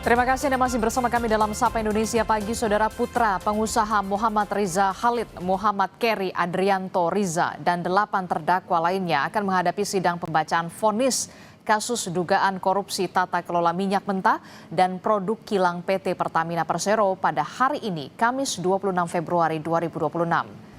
Terima kasih Anda masih bersama kami dalam Sapa Indonesia Pagi. Saudara putra pengusaha Muhammad Riza Khalid, Muhammad Keri Adrianto Riza, dan 8 terdakwa lainnya akan menghadapi sidang pembacaan vonis kasus dugaan korupsi tata kelola minyak mentah dan produk kilang PT Pertamina Persero pada hari ini, Kamis 26 Februari 2026.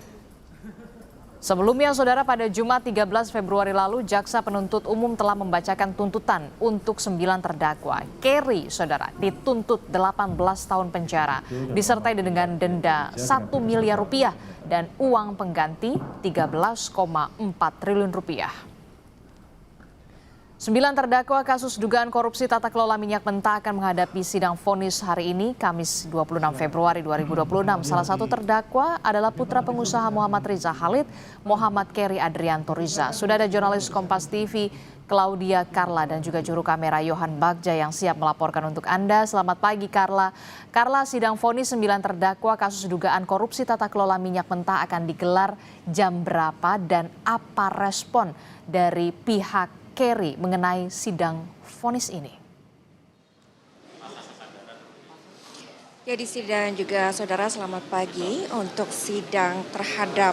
Sebelumnya, saudara, pada Jumat 13 Februari lalu, Jaksa Penuntut Umum telah membacakan tuntutan untuk 9 terdakwa. Keri, saudara, dituntut 18 tahun penjara, disertai dengan denda 1 miliar rupiah dan uang pengganti 13,4 triliun rupiah. 9 terdakwa kasus dugaan korupsi tata kelola minyak mentah akan menghadapi sidang vonis hari ini, Kamis 26 Februari 2026. Salah satu terdakwa adalah putra pengusaha Muhammad Riza Khalid, Muhammad Keri Adrianto Riza. Sudah ada jurnalis Kompas TV, Claudia Carla, dan juga juru kamera Yohan Bagja yang siap melaporkan untuk Anda. Selamat pagi, Carla. Carla, sidang vonis 9 terdakwa kasus dugaan korupsi tata kelola minyak mentah akan digelar jam berapa dan apa respon dari pihak Keri mengenai sidang vonis ini? Jadi sidang juga saudara, selamat pagi. Untuk sidang terhadap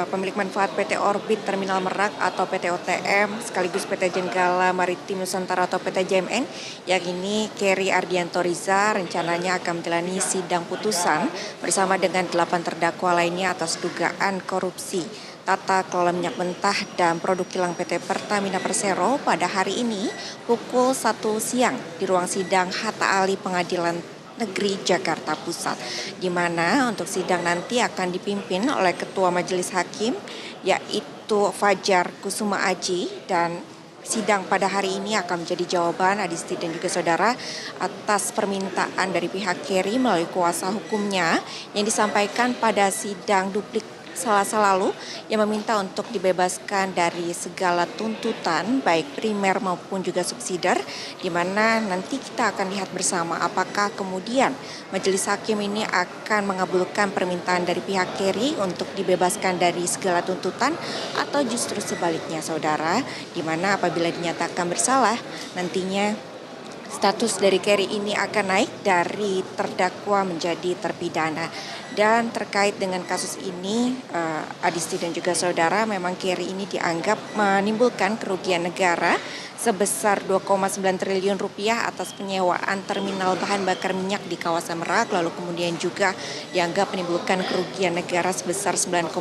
pemilik manfaat PT Orbit Terminal Merak atau PT OTM sekaligus PT Jenggala Maritim Nusantara atau PT JMN, yang ini Keri Ardianto Riza rencananya akan menjalani sidang putusan bersama dengan 8 terdakwa lainnya atas dugaan korupsi tata kelola minyak mentah dan produk kilang PT Pertamina Persero pada hari ini pukul 1 siang di ruang sidang Hatta Ali Pengadilan Negeri Jakarta Pusat, di mana untuk sidang nanti akan dipimpin oleh Ketua Majelis Hakim yaitu Fajar Kusuma Aji, dan sidang pada hari ini akan menjadi jawaban Adisti dan juga saudara atas permintaan dari pihak Keri melalui kuasa hukumnya yang disampaikan pada sidang duplik Selasa lalu, yang meminta untuk dibebaskan dari segala tuntutan baik primer maupun juga subsidiar, di mana nanti kita akan lihat bersama apakah kemudian Majelis Hakim ini akan mengabulkan permintaan dari pihak Keri untuk dibebaskan dari segala tuntutan atau justru sebaliknya, saudara, di mana apabila dinyatakan bersalah nantinya status dari Keri ini akan naik dari terdakwa menjadi terpidana. Dan terkait dengan kasus ini, Adisti dan juga saudara, memang Keri ini dianggap menimbulkan kerugian negara sebesar 2,9 triliun rupiah atas penyewaan terminal bahan bakar minyak di kawasan Merak, lalu kemudian juga dianggap menimbulkan kerugian negara sebesar 9,8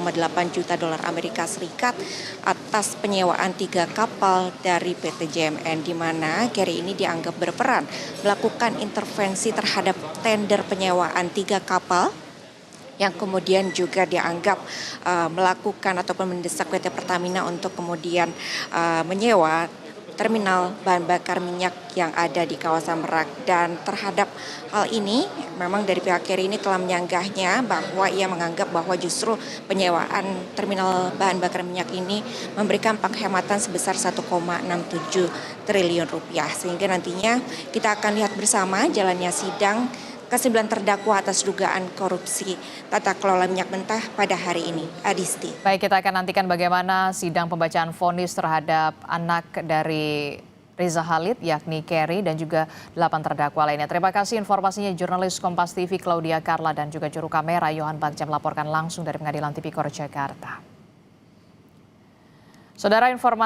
juta dolar Amerika Serikat atas penyewaan 3 kapal dari PT JMN, di mana Keri ini dianggap berperan melakukan intervensi terhadap tender penyewaan 3 kapal yang kemudian juga dianggap melakukan ataupun mendesak PT Pertamina untuk kemudian menyewa terminal bahan bakar minyak yang ada di kawasan Merak. Dan terhadap hal ini memang dari pihak Keri ini telah menyanggahnya bahwa ia menganggap bahwa justru penyewaan terminal bahan bakar minyak ini memberikan penghematan sebesar 1,67 triliun rupiah. Sehingga nantinya kita akan lihat bersama jalannya sidang ke-9 terdakwa atas dugaan korupsi tata kelola minyak mentah pada hari ini. Adisti. Baik, kita akan nantikan bagaimana sidang pembacaan vonis terhadap anak dari Riza Khalid, yakni Keri, dan juga 8 terdakwa lainnya. Terima kasih informasinya jurnalis Kompas TV Claudia Carla dan juga juru kamera Yohan Bagja melaporkan langsung dari Pengadilan Tipikor Jakarta. Saudara, informasi